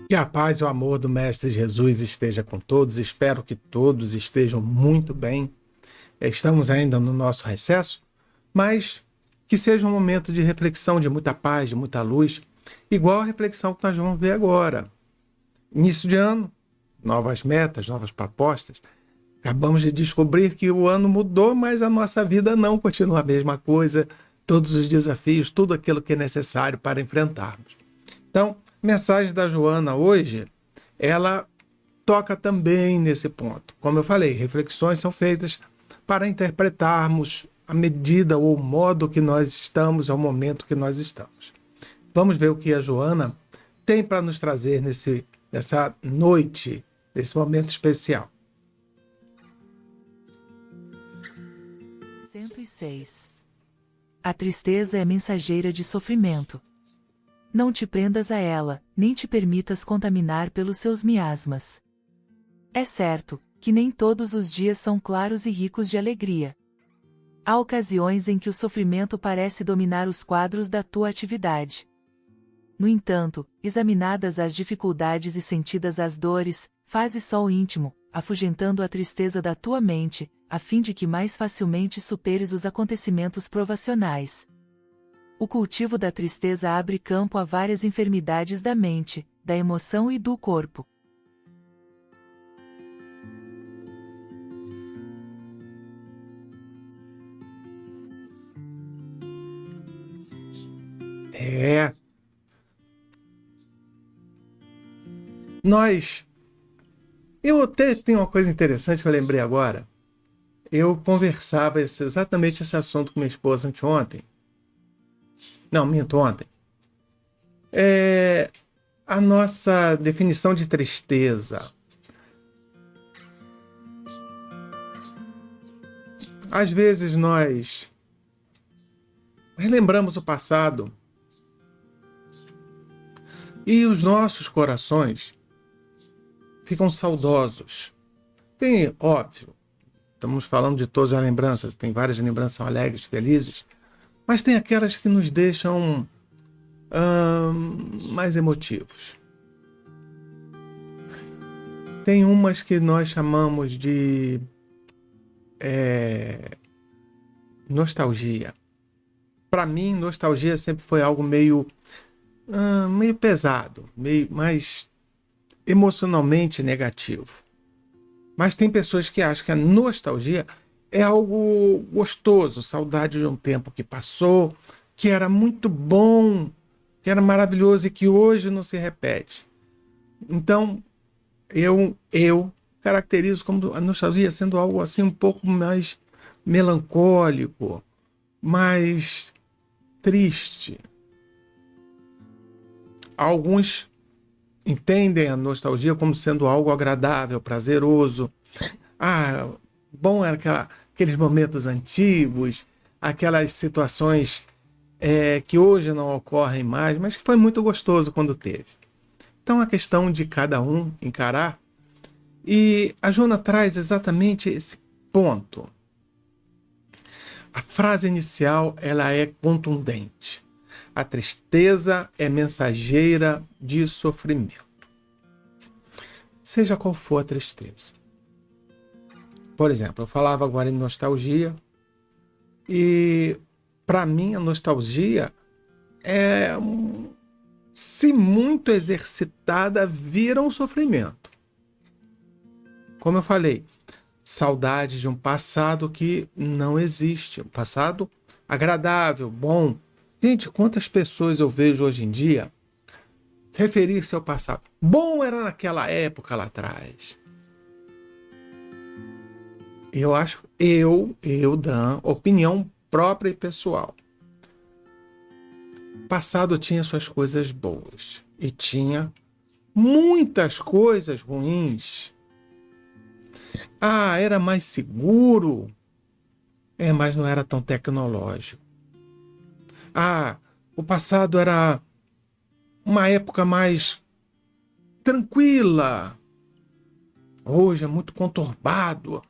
Que a paz e o amor do Mestre Jesus esteja com todos. Espero que todos estejam muito bem. Estamos ainda no nosso recesso, mas que seja um momento de reflexão, de muita paz, de muita luz, igual a reflexão que nós vamos ver agora. Início de ano, novas metas, novas propostas. Acabamos de descobrir que o ano mudou, mas a nossa vida não continua a mesma coisa. Todos os desafios, tudo aquilo que é necessário para enfrentarmos. Então, a mensagem da Joana hoje, ela toca também nesse ponto. Como eu falei, reflexões são feitas para interpretarmos a medida ou o modo que nós estamos, ao momento que nós estamos. Vamos ver o que a Joana tem para nos trazer nessa noite, nesse momento especial. 106. A tristeza é mensageira de sofrimento. Não te prendas a ela, nem te permitas contaminar pelos seus miasmas. É certo que nem todos os dias são claros e ricos de alegria. Há ocasiões em que o sofrimento parece dominar os quadros da tua atividade. No entanto, examinadas as dificuldades e sentidas as dores, faze sol íntimo, afugentando a tristeza da tua mente, a fim de que mais facilmente superes os acontecimentos provacionais. O cultivo da tristeza abre campo a várias enfermidades da mente, da emoção e do corpo. É, nós... Eu até tenho uma coisa interessante que eu lembrei agora. Eu conversava exatamente esse assunto com minha esposa anteontem. Não, minto, ontem. É, a nossa definição de tristeza. Às vezes nós relembramos o passado e os nossos corações ficam saudosos. Tem, óbvio, estamos falando de todas as lembranças, tem várias lembranças alegres, felizes, mas tem aquelas que nos deixam mais emotivos. Tem umas que nós chamamos de nostalgia. Para mim, nostalgia sempre foi algo meio pesado, meio mais emocionalmente negativo. Mas tem pessoas que acham que a nostalgia é algo gostoso, saudade de um tempo que passou, que era muito bom, que era maravilhoso e que hoje não se repete. Então, eu caracterizo como a nostalgia sendo algo assim um pouco mais melancólico, mais triste. Alguns entendem a nostalgia como sendo algo agradável, prazeroso. Ah, bom era aqueles momentos antigos, aquelas situações que hoje não ocorrem mais, mas que foi muito gostoso quando teve. Então é questão de cada um encarar. E a Joana traz exatamente esse ponto. A frase inicial ela é contundente. A tristeza é mensageira de sofrimento. Seja qual for a tristeza. Por exemplo, eu falava agora em nostalgia e para mim a nostalgia é, se muito exercitada, vira um sofrimento. Como eu falei, saudade de um passado que não existe, um passado agradável, bom. Gente, quantas pessoas eu vejo hoje em dia referir-se ao passado? Bom era naquela época lá atrás. Eu acho, Dan, opinião própria e pessoal. O passado tinha suas coisas boas e tinha muitas coisas ruins. Ah, era mais seguro, mas não era tão tecnológico. Ah, o passado era uma época mais tranquila. Hoje é muito conturbado.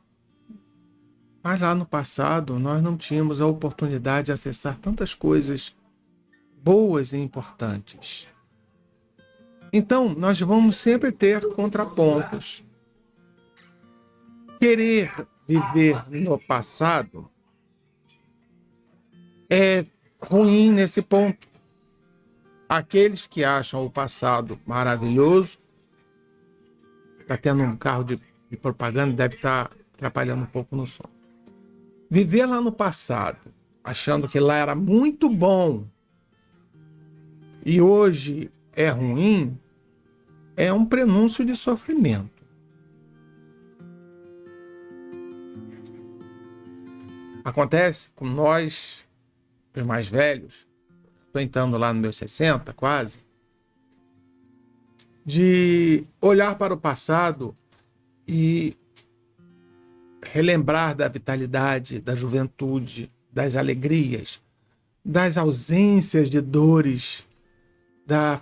Mas lá no passado nós não tínhamos a oportunidade de acessar tantas coisas boas e importantes. Então, nós vamos sempre ter contrapontos. Querer viver no passado é ruim nesse ponto. Aqueles que acham o passado maravilhoso, está tendo um carro de propaganda, deve estar atrapalhando um pouco no som. Viver lá no passado, achando que lá era muito bom e hoje é ruim, é um prenúncio de sofrimento. Acontece com nós, os mais velhos, estou entrando lá no meus 60 quase, de olhar para o passado e relembrar da vitalidade, da juventude, das alegrias, das ausências de dores, da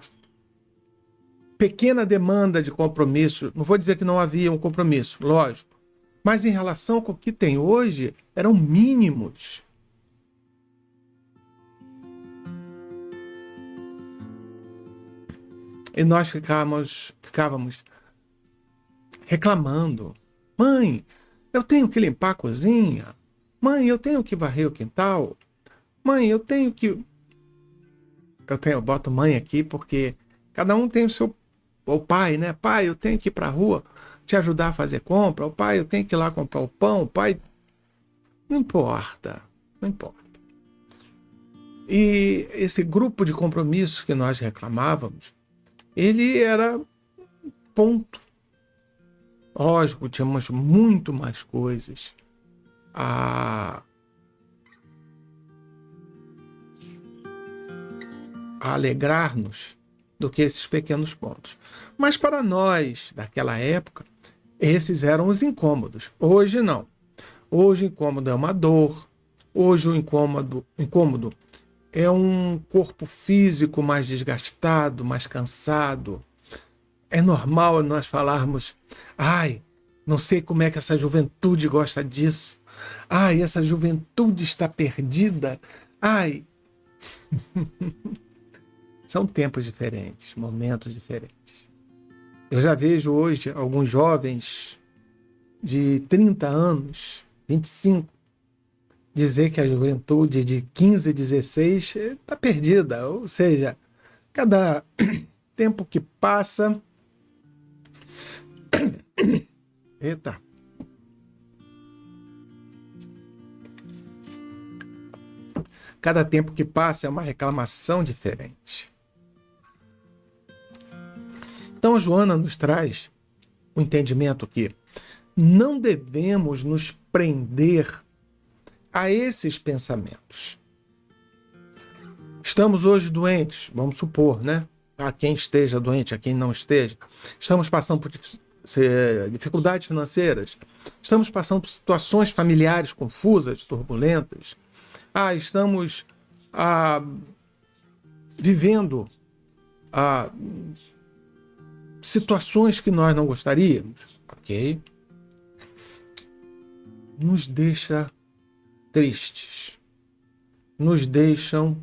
pequena demanda de compromisso. Não vou dizer que não havia um compromisso, lógico, mas em relação com o que tem hoje, eram mínimos. E nós ficávamos reclamando. Mãe, eu tenho que limpar a cozinha. Mãe, eu tenho que varrer o quintal. Mãe, eu tenho que... Eu boto mãe aqui porque cada um tem o seu... O pai, né? Pai, eu tenho que ir para a rua te ajudar a fazer compra. O pai, eu tenho que ir lá comprar o pão. O pai... Não importa. Não importa. E esse grupo de compromissos que nós reclamávamos, ele era ponto. Lógico, tínhamos muito mais coisas a alegrar-nos do que esses pequenos pontos. Mas para nós, daquela época, esses eram os incômodos. Hoje não. Hoje o incômodo é uma dor. Hoje o incômodo é um corpo físico mais desgastado, mais cansado. É normal nós falarmos, ai, não sei como é que essa juventude gosta disso. Ai, essa juventude está perdida. Ai. São tempos diferentes, momentos diferentes. Eu já vejo hoje alguns jovens de 30 anos, 25, dizer que a juventude de 15, 16 está perdida. Ou seja, cada tempo que passa... Eita. Cada tempo que passa é uma reclamação diferente. Então, a Joana nos traz o entendimento que não devemos nos prender a esses pensamentos. Estamos hoje doentes, vamos supor, né? A quem esteja doente, a quem não esteja. Estamos passando por dificuldades financeiras. Estamos passando por situações familiares confusas, turbulentas. Estamos vivendo situações que nós não gostaríamos. Ok? Nos deixa tristes. Nos deixam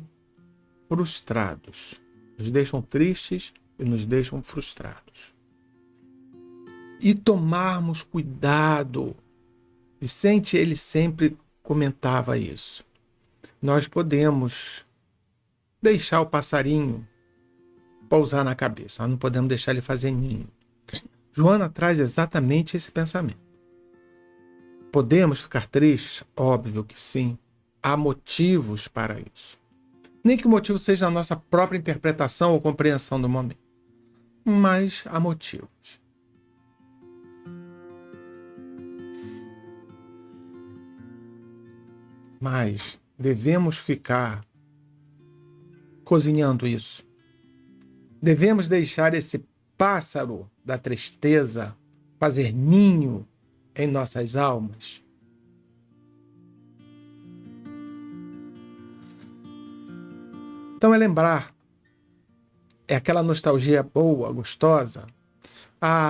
frustrados. Nos deixam tristes e nos deixam frustrados. E tomarmos cuidado. Vicente, ele sempre comentava isso. Nós podemos deixar o passarinho pousar na cabeça. Nós não podemos deixar ele fazer ninho. Joana traz exatamente esse pensamento. Podemos ficar tristes? Óbvio que sim. Há motivos para isso. Nem que o motivo seja a nossa própria interpretação ou compreensão do momento. Mas há motivos. Mas devemos ficar cozinhando isso. Devemos deixar esse pássaro da tristeza fazer ninho em nossas almas. Então é lembrar, é aquela nostalgia boa, gostosa.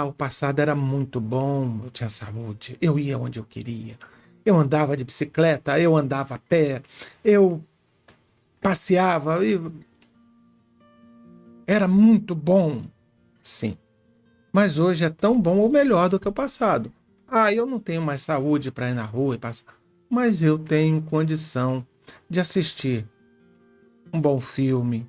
O passado era muito bom, eu tinha saúde, eu ia onde eu queria. Eu andava de bicicleta, eu andava a pé, eu passeava, era muito bom. sim. Mas hoje é tão bom ou melhor do que o passado. Eu não tenho mais saúde para ir na rua e passar, mas eu tenho condição de assistir um bom filme.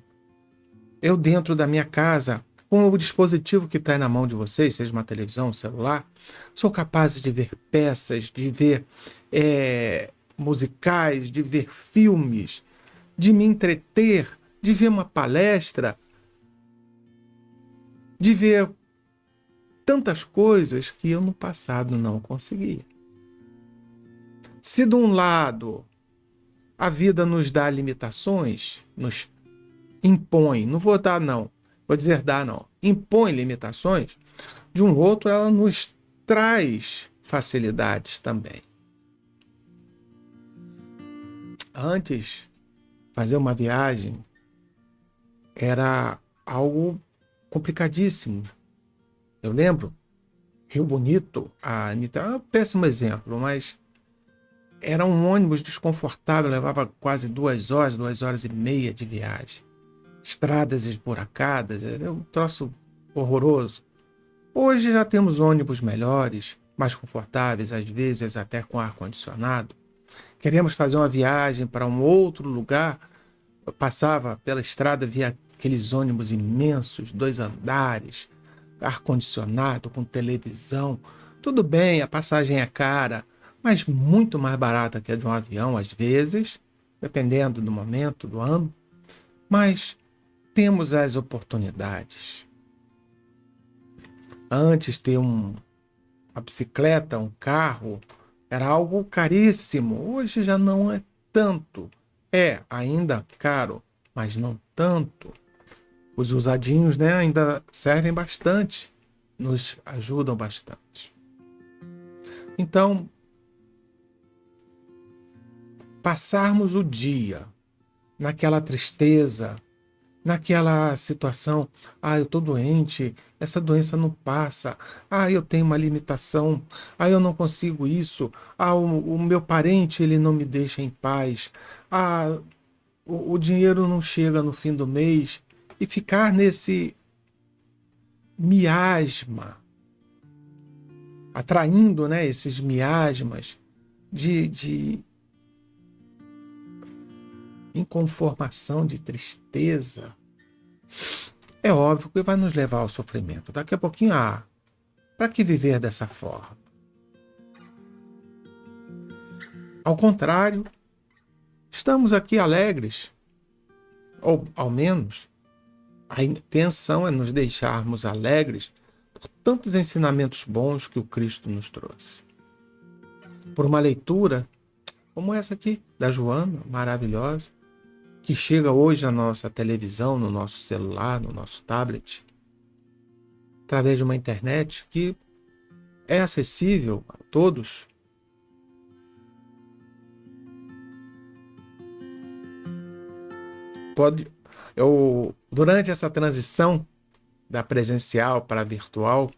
Eu dentro da minha casa, com o dispositivo que está na mão de vocês, seja uma televisão, um celular, sou capaz de ver peças, de ver musicais, de ver filmes, de me entreter, de ver uma palestra, de ver tantas coisas que eu no passado não conseguia. Se de um lado a vida nos dá limitações, nos impõe, não vou dar não, vou dizer dar não, impõe limitações, de um outro ela nos traz facilidades também. Antes, fazer uma viagem era algo complicadíssimo. Eu lembro, Rio Bonito, a Anitta é um péssimo exemplo, mas era um ônibus desconfortável, levava quase 2 horas e meia de viagem. Estradas esburacadas, era um troço horroroso. Hoje já temos ônibus melhores, mais confortáveis, às vezes até com ar-condicionado. Queremos fazer uma viagem para um outro lugar, eu passava pela estrada, via aqueles ônibus imensos, 2 andares, ar-condicionado, com televisão. Tudo bem, a passagem é cara, mas muito mais barata que a de um avião, às vezes, dependendo do momento, do ano. Mas temos as oportunidades. Antes, ter uma bicicleta, um carro, era algo caríssimo. Hoje já não é tanto. É ainda caro, mas não tanto. Os usadinhos, né, ainda servem bastante, nos ajudam bastante. Então, passarmos o dia naquela tristeza, naquela situação, eu estou doente, essa doença não passa, eu tenho uma limitação, eu não consigo isso, o meu parente ele não me deixa em paz, o dinheiro não chega no fim do mês, e ficar nesse miasma, atraindo, né, esses miasmas de inconformação, de tristeza, é óbvio que vai nos levar ao sofrimento. Daqui a pouquinho, para que viver dessa forma? Ao contrário, estamos aqui alegres, ou ao menos a intenção é nos deixarmos alegres por tantos ensinamentos bons que o Cristo nos trouxe. Por uma leitura como essa aqui, da Joana, maravilhosa, que chega hoje na nossa televisão, no nosso celular, no nosso tablet, através de uma internet que é acessível a todos. Durante essa transição da presencial para a virtual,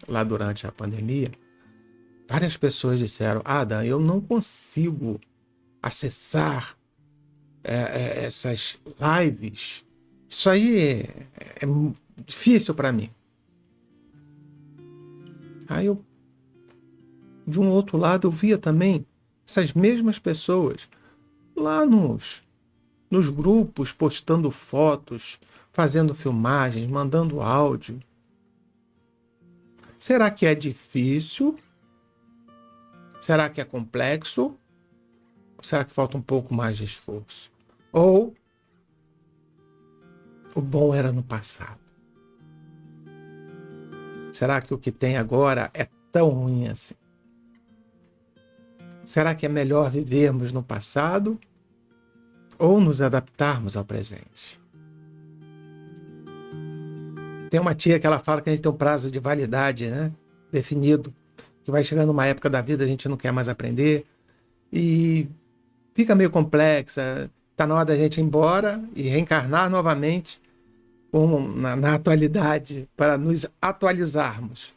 lá durante a pandemia, várias pessoas disseram: Dan, eu não consigo acessar essas lives. Isso aí é difícil para mim. De um outro lado, eu via também essas mesmas pessoas lá nos grupos, postando fotos, fazendo filmagens, mandando áudio. Será que é difícil? Será que é complexo? Ou será que falta um pouco mais de esforço? Ou o bom era no passado? Será que o que tem agora é tão ruim assim? Será que é melhor vivermos no passado ou nos adaptarmos ao presente? Tem uma tia que ela fala que a gente tem um prazo de validade, né, definido, que vai chegando uma época da vida, a gente não quer mais aprender e fica meio complexa. Está na hora da gente ir embora e reencarnar novamente na atualidade, para nos atualizarmos.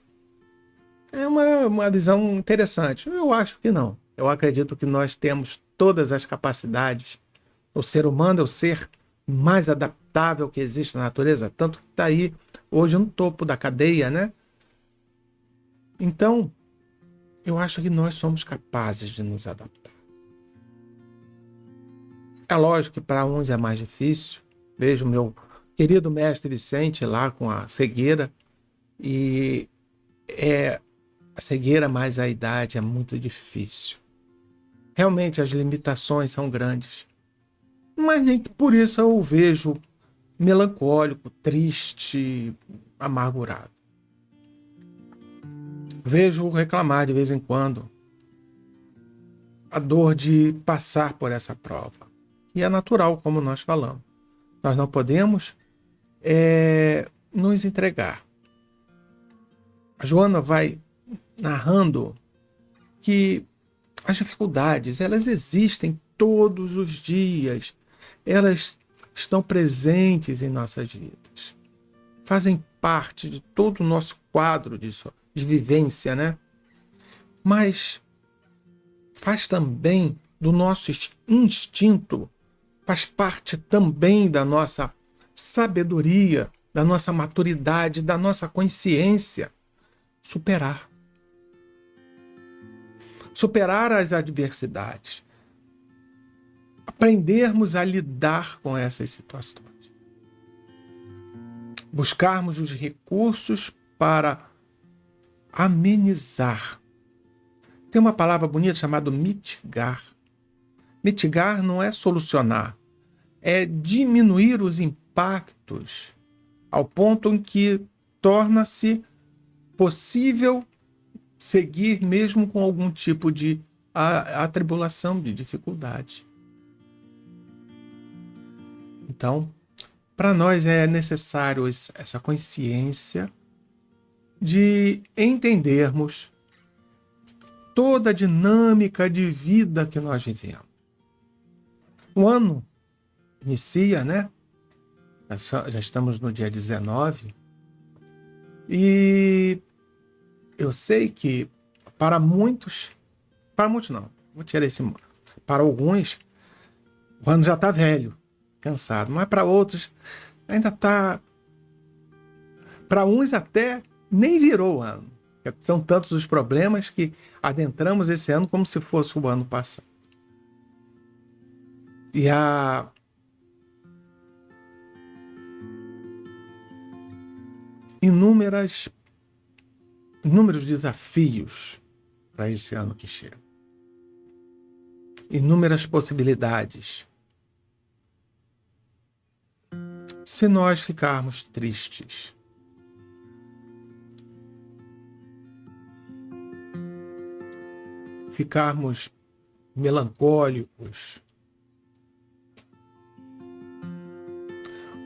É uma visão interessante. Eu acho que não. Eu acredito que nós temos todas as capacidades. O ser humano é o ser mais adaptável que existe na natureza, tanto que está aí hoje no topo da cadeia, né? Então, eu acho que nós somos capazes de nos adaptar. É lógico que para uns é mais difícil. Vejo meu querido mestre Vicente lá com a cegueira, e a cegueira mais a idade é muito difícil. Realmente as limitações são grandes. Mas nem por isso eu o vejo melancólico, triste, amargurado. Vejo reclamar de vez em quando a dor de passar por essa prova. E é natural, como nós falamos. Nós não podemos nos entregar. A Joana vai narrando que as dificuldades, elas existem todos os dias. Elas estão presentes em nossas vidas. Fazem parte de todo o nosso quadro de vivência, né? Mas faz também do nosso instinto, faz parte também da nossa sabedoria, da nossa maturidade, da nossa consciência. Superar as adversidades. Aprendermos a lidar com essas situações. Buscarmos os recursos para amenizar. Tem uma palavra bonita chamada mitigar. Mitigar não é solucionar, é diminuir os impactos ao ponto em que torna-se possível seguir mesmo com algum tipo de atribulação, de dificuldade. Então, para nós é necessário essa consciência de entendermos toda a dinâmica de vida que nós vivemos. O ano inicia, né? Já estamos no dia 19 e eu sei que para alguns, o ano já está velho, cansado, mas para outros ainda está. Para uns até nem virou o ano. São tantos os problemas que adentramos esse ano como se fosse o ano passado. E há inúmeros desafios para esse ano que chega. Inúmeras possibilidades. Se nós ficarmos tristes, ficarmos melancólicos,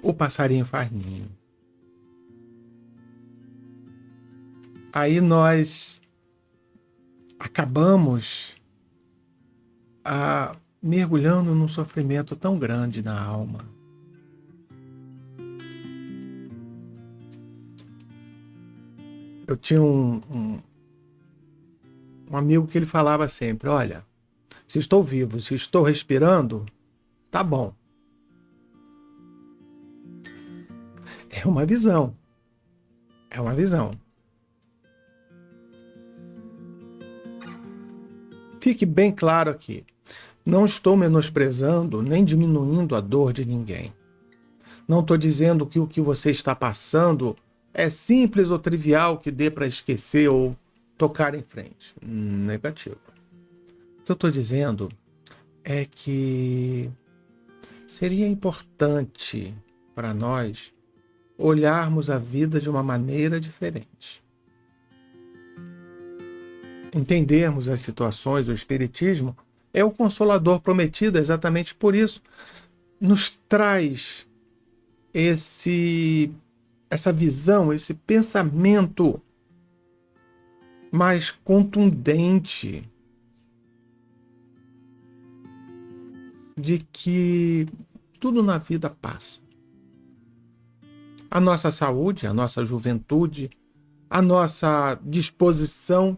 o passarinho faz ninho. Aí nós acabamos mergulhando num sofrimento tão grande na alma. Eu tinha um amigo que ele falava sempre, olha, se estou vivo, se estou respirando, tá bom. É uma visão. É uma visão. Fique bem claro aqui. Não estou menosprezando nem diminuindo a dor de ninguém. Não estou dizendo que o que você está passando é simples ou trivial que dê para esquecer ou tocar em frente. Negativo. O que eu estou dizendo é que seria importante para nós olharmos a vida de uma maneira diferente. Entendermos as situações, o Espiritismo é o consolador prometido, exatamente por isso nos traz essa visão, esse pensamento mais contundente de que tudo na vida passa. A nossa saúde, a nossa juventude, a nossa disposição,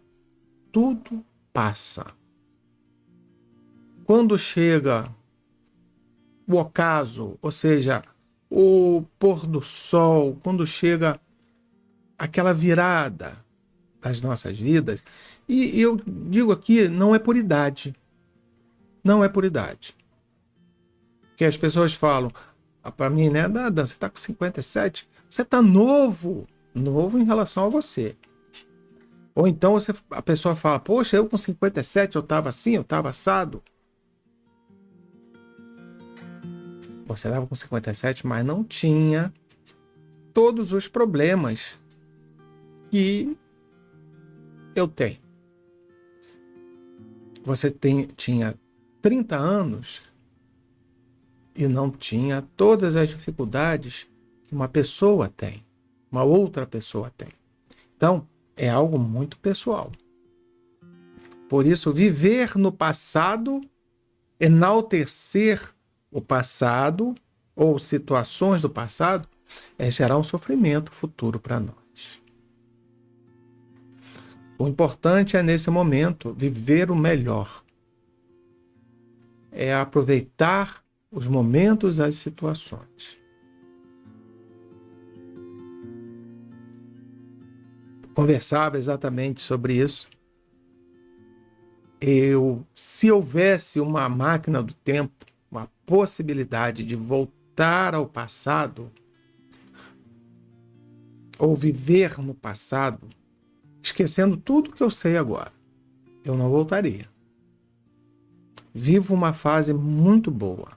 tudo passa. Quando chega o ocaso, ou seja, o pôr do sol, quando chega aquela virada das nossas vidas. E eu digo aqui, não é por idade. Não é por idade. Porque as pessoas falam, para mim, né, Dadan, você está com 57, você está novo. Novo em relação a você. Ou então a pessoa fala, poxa, eu com 57 eu estava assim, eu estava assado. Você estava com 57, mas não tinha todos os problemas que eu tenho. Você tinha 30 anos e não tinha todas as dificuldades que uma pessoa tem, uma outra pessoa tem. Então, é algo muito pessoal. Por isso, viver no passado, enaltecer o passado ou situações do passado, é gerar um sofrimento futuro para nós. O importante é, nesse momento, viver o melhor. É aproveitar os momentos, as situações. Conversava exatamente sobre isso. Se houvesse uma máquina do tempo, uma possibilidade de voltar ao passado, ou viver no passado, esquecendo tudo que eu sei agora, eu não voltaria. Vivo uma fase muito boa.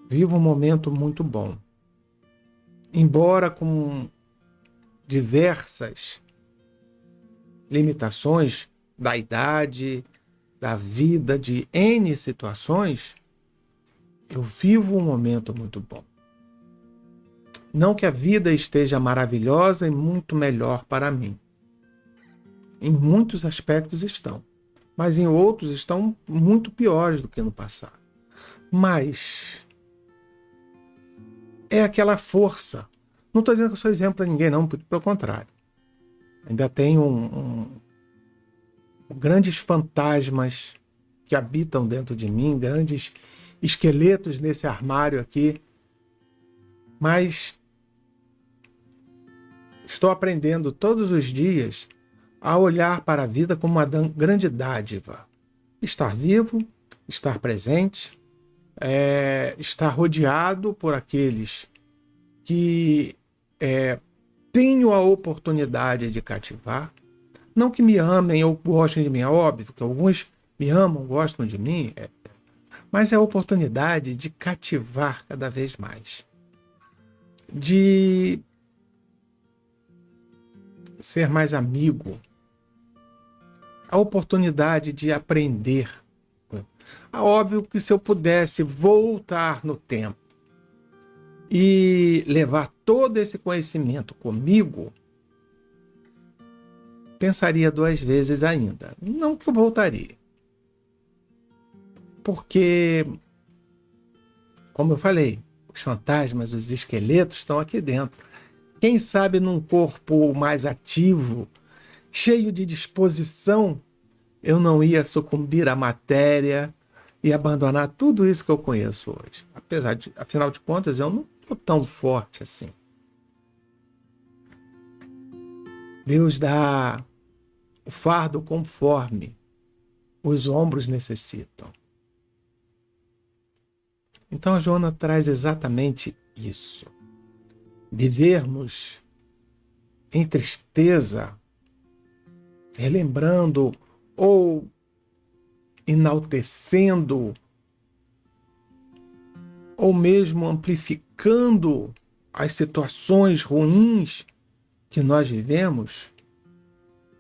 Vivo um momento muito bom. Embora com diversas limitações da idade, da vida, de N situações, eu vivo um momento muito bom. Não que a vida esteja maravilhosa e muito melhor para mim. Em muitos aspectos estão, mas em outros estão muito piores do que no passado. Mas é aquela força. Não estou dizendo que eu sou exemplo para ninguém, não, pelo contrário. Ainda tenho grandes fantasmas que habitam dentro de mim, grandes esqueletos nesse armário aqui. Mas estou aprendendo todos os dias a olhar para a vida como uma grande dádiva. Estar vivo, estar presente, estar rodeado por aqueles que tenho a oportunidade de cativar. Não que me amem ou gostem de mim, é óbvio que alguns me amam, gostam de mim, mas é a oportunidade de cativar cada vez mais. De ser mais amigo. A oportunidade de aprender. É óbvio que se eu pudesse voltar no tempo e levar todo esse conhecimento comigo, pensaria 2 vezes ainda. Não que eu voltaria. Porque, como eu falei, os fantasmas, os esqueletos estão aqui dentro. Quem sabe num corpo mais ativo, cheio de disposição, eu não ia sucumbir à matéria e abandonar tudo isso que eu conheço hoje. Afinal de contas, eu não estou tão forte assim. Deus dá o fardo conforme os ombros necessitam. Então a Joana traz exatamente isso. Vivermos em tristeza, relembrando ou enaltecendo, ou mesmo amplificando as situações ruins que nós vivemos,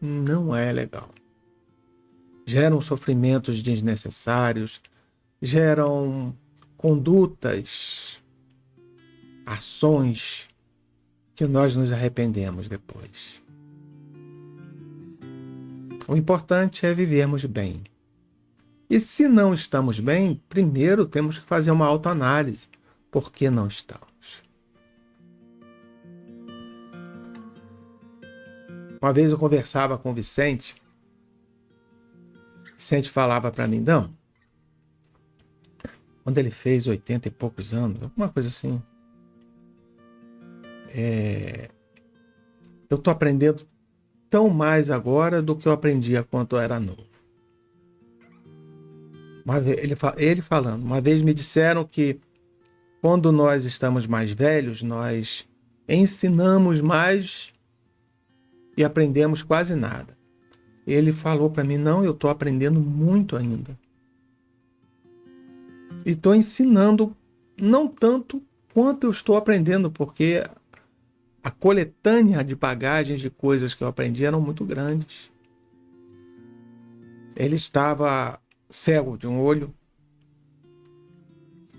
não é legal. Geram sofrimentos desnecessários, geram condutas, ações que nós nos arrependemos depois. O importante é vivermos bem. E se não estamos bem, primeiro temos que fazer uma autoanálise. Por que não estamos? Uma vez eu conversava com o Vicente. Vicente falava para mim, não, quando ele fez 80 e poucos anos, alguma coisa assim, eu estou aprendendo tão mais agora do que eu aprendia quando eu era novo. Ele falando, uma vez me disseram que quando nós estamos mais velhos, nós ensinamos mais e aprendemos quase nada. Ele falou para mim, não, eu estou aprendendo muito ainda. E estou ensinando não tanto quanto eu estou aprendendo, porque a coletânea de bagagens de coisas que eu aprendi eram muito grandes. Ele estava cego de um olho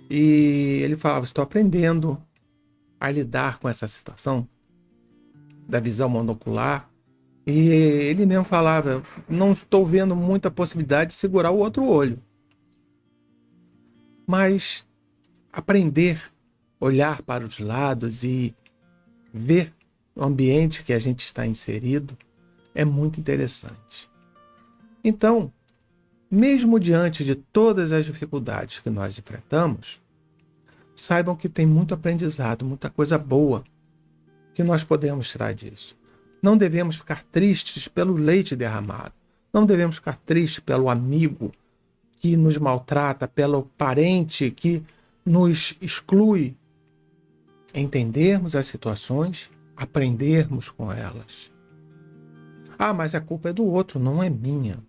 e ele falava, estou aprendendo a lidar com essa situação da visão monocular. E ele mesmo falava, não estou vendo muita possibilidade de segurar o outro olho. Mas aprender, olhar para os lados e ver o ambiente que a gente está inserido é muito interessante. Então, mesmo diante de todas as dificuldades que nós enfrentamos, saibam que tem muito aprendizado, muita coisa boa que nós podemos tirar disso. Não devemos ficar tristes pelo leite derramado. Não devemos ficar tristes pelo amigo que nos maltrata, pelo parente que nos exclui. Entendermos as situações, aprendermos com elas. Ah, mas a culpa é do outro, não é minha.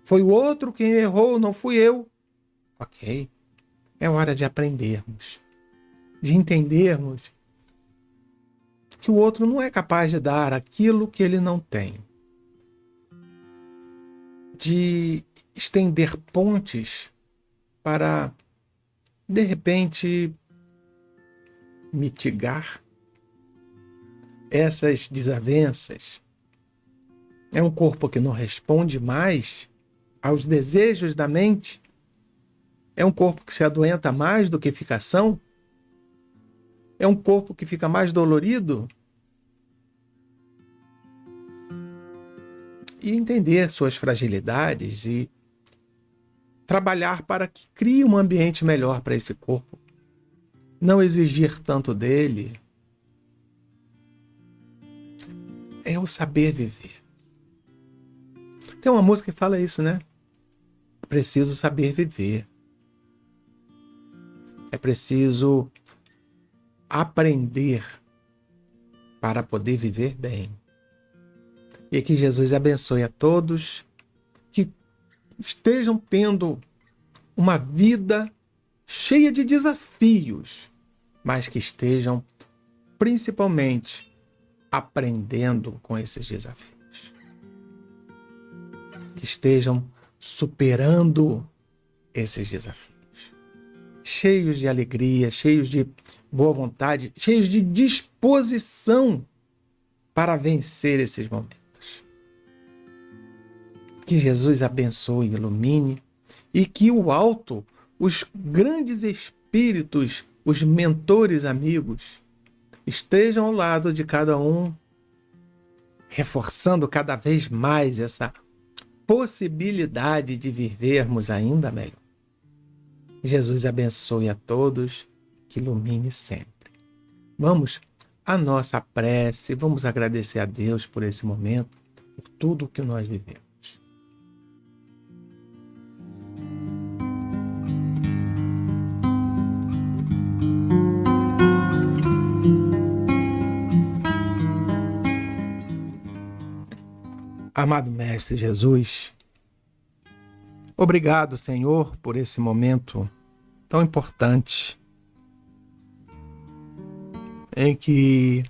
Foi o outro quem errou, não fui eu. Ok. É hora de aprendermos, de entendermos que o outro não é capaz de dar aquilo que ele não tem. De estender pontes para, de repente, mitigar essas desavenças. É um corpo que não responde mais aos desejos da mente. É um corpo que se adoenta mais do que fica são. É um corpo que fica mais dolorido. E entender suas fragilidades e trabalhar para que crie um ambiente melhor para esse corpo. Não exigir tanto dele. É o saber viver. Tem uma música que fala isso, né? É preciso saber viver. É preciso aprender para poder viver bem. E que Jesus abençoe a todos que estejam tendo uma vida cheia de desafios, mas que estejam principalmente aprendendo com esses desafios. Que estejam superando esses desafios. Cheios de alegria, cheios de boa vontade, cheios de disposição para vencer esses momentos. Que Jesus abençoe e ilumine e que o alto, os grandes espíritos, os mentores amigos, estejam ao lado de cada um, reforçando cada vez mais essa possibilidade de vivermos ainda melhor. Jesus abençoe a todos, que ilumine sempre. Vamos à nossa prece, vamos agradecer a Deus por esse momento, por tudo que nós vivemos. Amado Mestre Jesus, obrigado, Senhor, por esse momento tão importante em que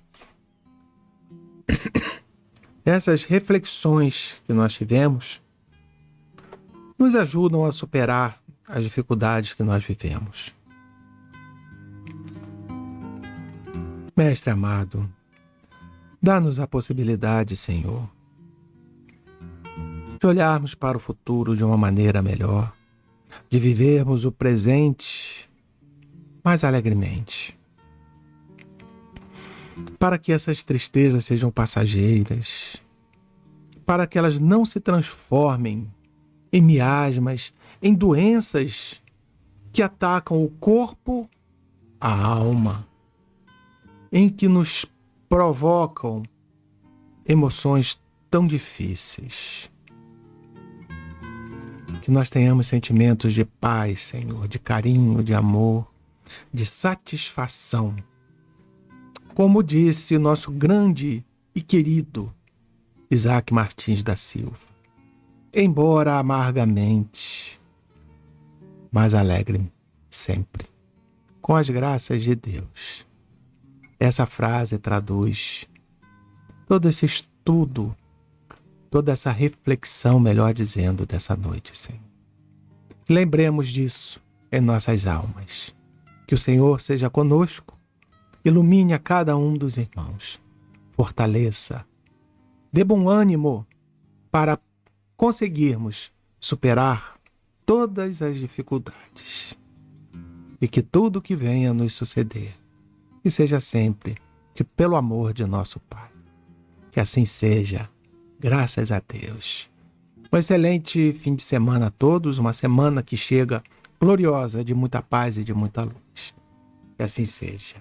essas reflexões que nós tivemos nos ajudam a superar as dificuldades que nós vivemos. Mestre amado, dá-nos a possibilidade, Senhor, de olharmos para o futuro de uma maneira melhor, de vivermos o presente mais alegremente, para que essas tristezas sejam passageiras, para que elas não se transformem em miasmas, em doenças que atacam o corpo, a alma, em que nos provocam emoções tão difíceis. Que nós tenhamos sentimentos de paz, Senhor, de carinho, de amor, de satisfação. Como disse nosso grande e querido Isaac Martins da Silva, embora amargamente, mas alegre sempre, com as graças de Deus. Essa frase traduz todo esse estudo, toda essa reflexão, melhor dizendo, dessa noite, Senhor. Lembremos disso em nossas almas. Que o Senhor seja conosco, ilumine a cada um dos irmãos, fortaleça, dê bom ânimo para conseguirmos superar todas as dificuldades e que tudo que venha nos suceder, que seja sempre que pelo amor de nosso Pai. Que assim seja, graças a Deus. Um excelente fim de semana a todos, uma semana que chega gloriosa, de muita paz e de muita luz. Que assim seja.